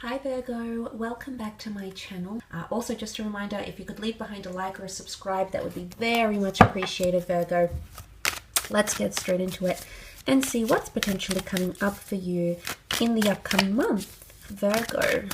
Hi Virgo, welcome back to my channel. Also just a reminder, if you could leave behind a like or a subscribe, that would be very much appreciated, Virgo. Let's get straight into it and see what's potentially coming up for you in the upcoming month, Virgo.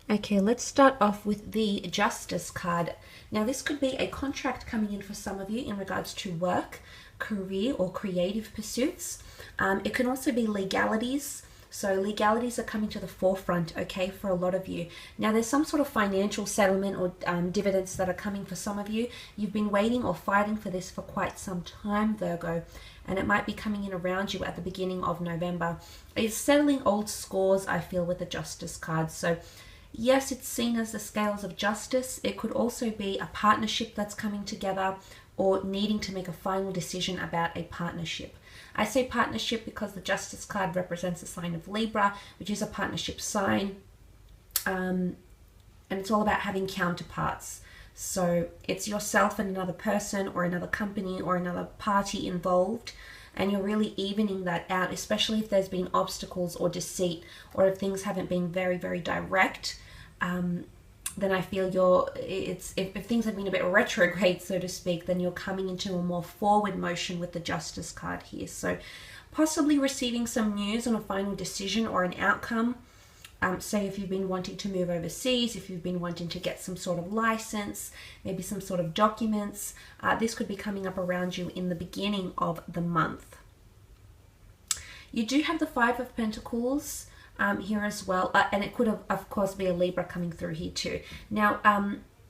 Okay, let's start off with the Justice card. Now, this could be a contract coming in for some of you in regards to work, career, or creative pursuits. It can also be legalities. So legalities are coming to the forefront, okay, for a lot of you. Now, there's some sort of financial settlement or dividends that are coming for some of you. You've been waiting or fighting for this for quite some time, Virgo, and it might be coming in around you at the beginning of November. It's settling old scores, I feel, with the Justice card. So yes, it's seen as the scales of justice. It could also be a partnership that's coming together or needing to make a final decision about a partnership. I say partnership because the Justice card represents the sign of Libra, which is a partnership sign. And it's all about having counterparts. So it's yourself and another person or another company or another party involved. And you're really evening that out, especially if there's been obstacles or deceit, or if things haven't been very, very direct. Then I feel if things have been a bit retrograde, so to speak, then you're coming into a more forward motion with the Justice card here. So possibly receiving some news on a final decision or an outcome. Say if you've been wanting to move overseas, if you've been wanting to get some sort of license, maybe some sort of documents, this could be coming up around you in the beginning of the month. You do have the Five of Pentacles here as well, and it could of course be a Libra coming through here too. Now,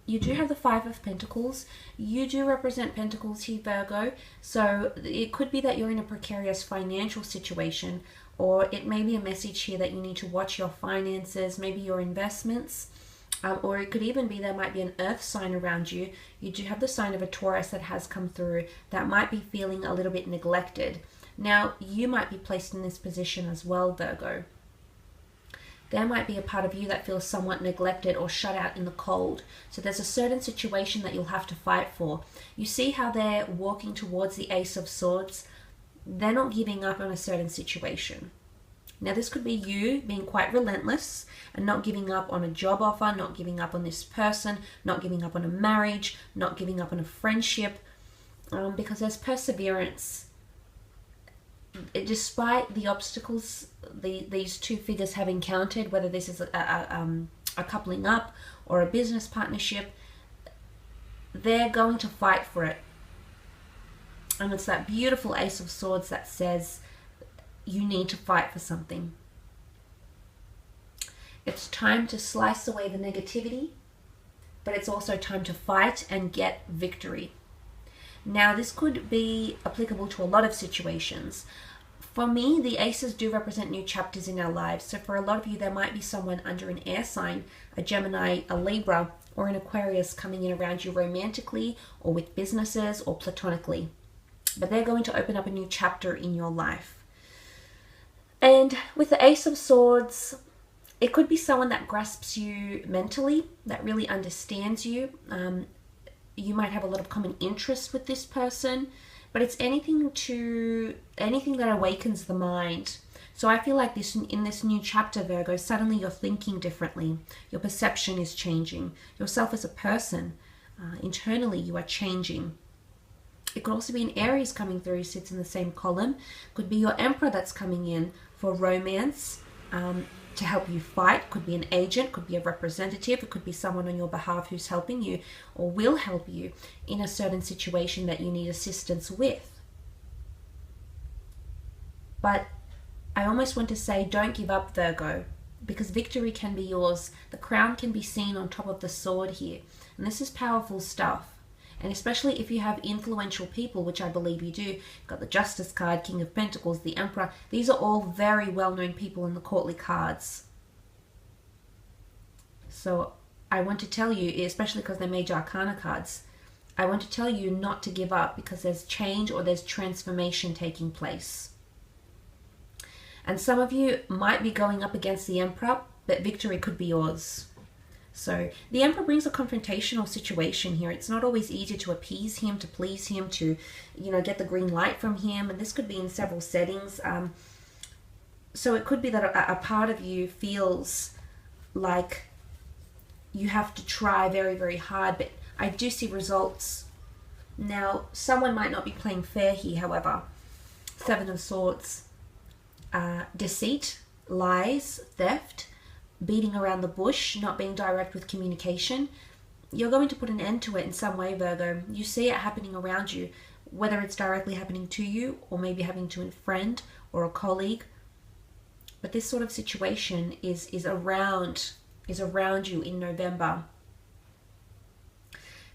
you do have the Five of Pentacles. You do represent Pentacles here, Virgo, so it could be that you're in a precarious financial situation, or it may be a message here that you need to watch your finances, maybe your investments, or it could even be there might be an earth sign around you. You do have the sign of a Taurus that has come through that might be feeling a little bit neglected. Now, you might be placed in this position as well, Virgo. There might be a part of you that feels somewhat neglected or shut out in the cold. So there's a certain situation that you'll have to fight for. You see how they're walking towards the Ace of Swords? They're not giving up on a certain situation. Now, this could be you being quite relentless and not giving up on a job offer, not giving up on this person, not giving up on a marriage, not giving up on a friendship, because there's perseverance. Despite the obstacles these two figures have encountered, whether this is a coupling up or a business partnership, they're going to fight for it. And it's that beautiful Ace of Swords that says you need to fight for something. It's time to slice away the negativity, but it's also time to fight and get victory. Now, this could be applicable to a lot of situations. For me, the aces do represent new chapters in our lives. So for a lot of you, there might be someone under an air sign, a Gemini, a Libra, or an Aquarius coming in around you romantically or with businesses or platonically. But they're going to open up a new chapter in your life. And with the Ace of Swords, it could be someone that grasps you mentally, that really understands you. You might have a lot of common interest with this person, but it's anything that awakens the mind. So I feel like in this new chapter, Virgo, suddenly you're thinking differently. Your perception is changing. Yourself as a person, internally, you are changing. It could also be an Aries coming through who sits in the same column. Could be your Emperor that's coming in for romance, to help you fight. Could be an agent, could be a representative, it could be someone on your behalf who's helping you or will help you in a certain situation that you need assistance with. But I almost want to say, don't give up, Virgo, because victory can be yours. The crown can be seen on top of the sword here, and this is powerful stuff. And especially if you have influential people, which I believe you do. You've got the Justice card, King of Pentacles, the Emperor. These are all very well-known people in the courtly cards. So I want to tell you, especially because they're Major Arcana cards, I want to tell you not to give up, because there's change or there's transformation taking place. And some of you might be going up against the Emperor, but victory could be yours. So the Emperor brings a confrontational situation here. It's not always easy to appease him, to please him, to, you know, get the green light from him. And this could be in several settings. So it could be that a part of you feels like you have to try very, very hard, but I do see results. Now, someone might not be playing fair here, however. Seven of Swords, deceit, lies, theft, beating around the bush, not being direct with communication. You're going to put an end to it in some way, Virgo. You see it happening around you, whether it's directly happening to you or maybe happening to a friend or a colleague. But this sort of situation is around you in November.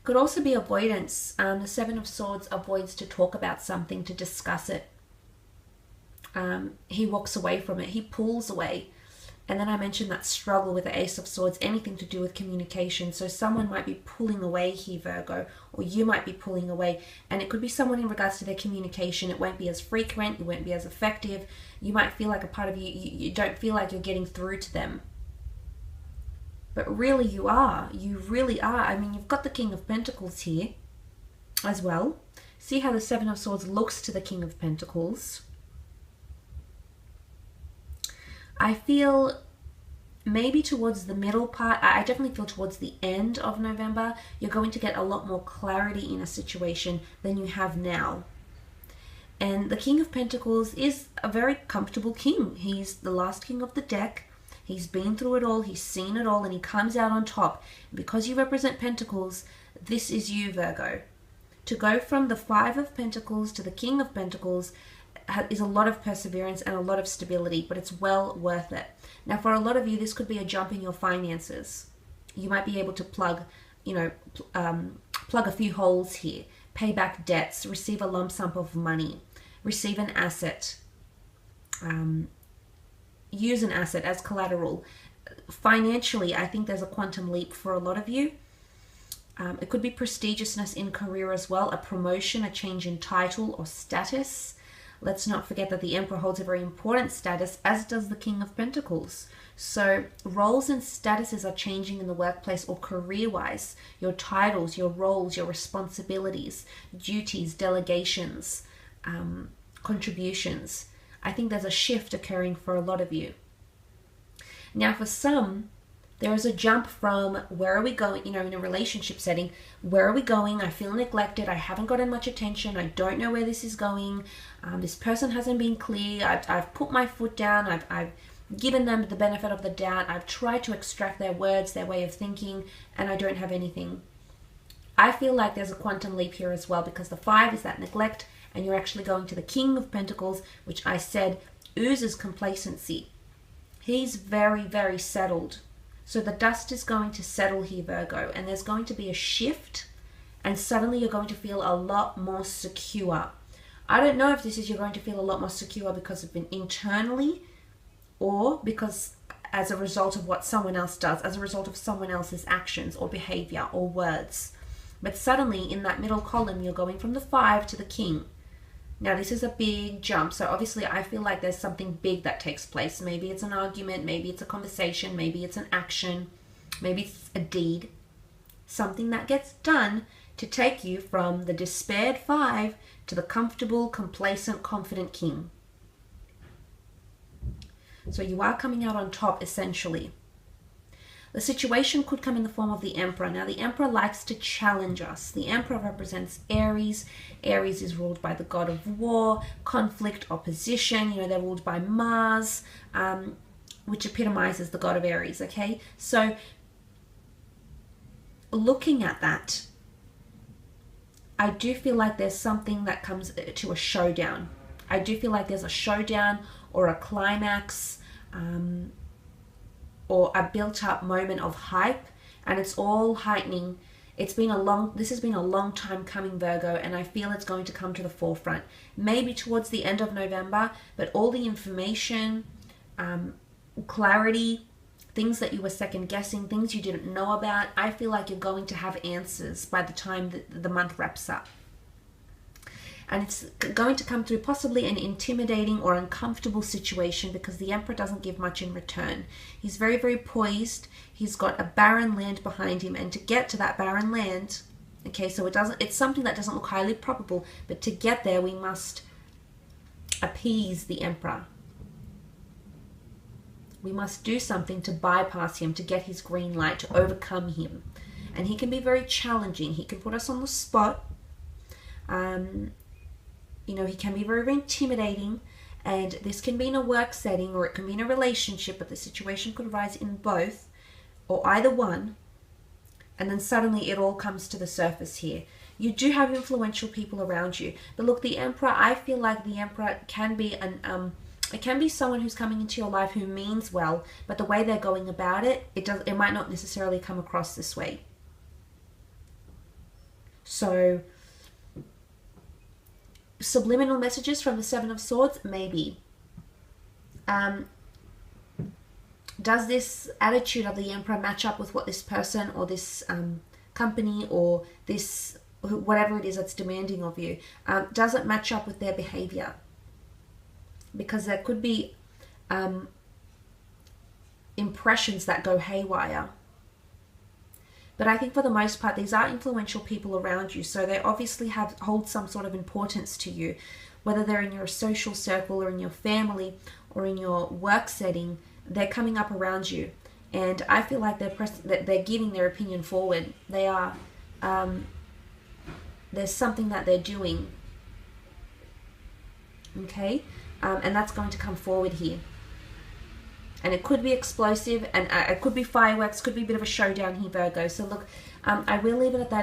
Could also be avoidance. The Seven of Swords avoids to talk about something, to discuss it. He walks away from it. He pulls away. And then I mentioned that struggle with the Ace of Swords, anything to do with communication. So someone might be pulling away here, Virgo, or you might be pulling away. And it could be someone in regards to their communication. It won't be as frequent. It won't be as effective. You might feel like a part of you don't feel like you're getting through to them. But really you are. You really are. I mean, you've got the King of Pentacles here as well. See how the Seven of Swords looks to the King of Pentacles. I feel maybe towards the middle part, I definitely feel towards the end of November, you're going to get a lot more clarity in a situation than you have now. And the King of Pentacles is a very comfortable king. He's the last king of the deck. He's been through it all. He's seen it all, and he comes out on top. Because you represent Pentacles, this is you, Virgo. To go from the Five of Pentacles to the King of Pentacles is a lot of perseverance and a lot of stability, but it's well worth it. Now, for a lot of you, this could be a jump in your finances. You might be able to plug a few holes here, pay back debts, receive a lump sum of money, receive an asset, use an asset as collateral. Financially, I think there's a quantum leap for a lot of you. It could be prestigiousness in career as well, a promotion, a change in title or status. Let's not forget that the Emperor holds a very important status, as does the King of Pentacles. So roles and statuses are changing in the workplace or career-wise. Your titles, your roles, your responsibilities, duties, delegations, contributions. I think there's a shift occurring for a lot of you. Now, for some, there is a jump from where are we going, you know, in a relationship setting, where are we going? I feel neglected. I haven't gotten much attention. I don't know where this is going. This person hasn't been clear. I've put my foot down. I've given them the benefit of the doubt. I've tried to extract their words, their way of thinking, and I don't have anything. I feel like there's a quantum leap here as well, because the Five is that neglect, and you're actually going to the King of Pentacles, which I said oozes complacency. He's very, very settled. So the dust is going to settle here, Virgo, and there's going to be a shift, and suddenly you're going to feel a lot more secure. I don't know if this is you're going to feel a lot more secure because of internally, or because as a result of what someone else does, as a result of someone else's actions or behavior or words. But suddenly in that middle column, you're going from the Five to the King. Now, this is a big jump. So obviously I feel like there's something big that takes place. Maybe it's an argument, maybe it's a conversation, maybe it's an action, maybe it's a deed. Something that gets done to take you from the despaired Five to the comfortable, complacent, confident King. So you are coming out on top, essentially. The situation could come in the form of the Emperor. Now, the Emperor likes to challenge us. The Emperor represents Aries. Aries is ruled by the god of war, conflict, opposition. You know, they're ruled by Mars, which epitomizes the god of Aries, okay? So, looking at that, I do feel like there's something that comes to a showdown. I do feel like there's a showdown or a climax, or a built-up moment of hype, and it's all heightening. This has been a long time coming, Virgo, and I feel it's going to come to the forefront. Maybe towards the end of November, but all the information, clarity, things that you were second-guessing, things you didn't know about, I feel like you're going to have answers by the time the month wraps up. and it's going to come through possibly an intimidating or uncomfortable situation because the Emperor doesn't give much in return. He's very, very poised. He's got a barren land behind him, and to get to that barren land, okay, so it's something that doesn't look highly probable, but to get there we must appease the Emperor. We must do something to bypass him, to get his green light, to overcome him. And he can be very challenging. He can put us on the spot. You know, he can be very, very intimidating. And this can be in a work setting, or it can be in a relationship, but the situation could arise in both or either one. And then suddenly it all comes to the surface here. You do have influential people around you. But look, the Emperor, I feel like the Emperor can be it can be someone who's coming into your life who means well, but the way they're going about it, it might not necessarily come across this way. So, subliminal messages from the Seven of Swords, maybe. Does this attitude of the Emperor match up with what this person or this company or this, whatever it is that's demanding of you, does it match up with their behavior? Because there could be impressions that go haywire. But I think for the most part, these are influential people around you. So they obviously hold some sort of importance to you, whether they're in your social circle or in your family or in your work setting. They're coming up around you. And I feel like they're giving their opinion forward. They are, there's something that they're doing. Okay? And that's going to come forward here. And it could be explosive, and it could be fireworks, could be a bit of a showdown here, Virgo. So look, I will leave it at that.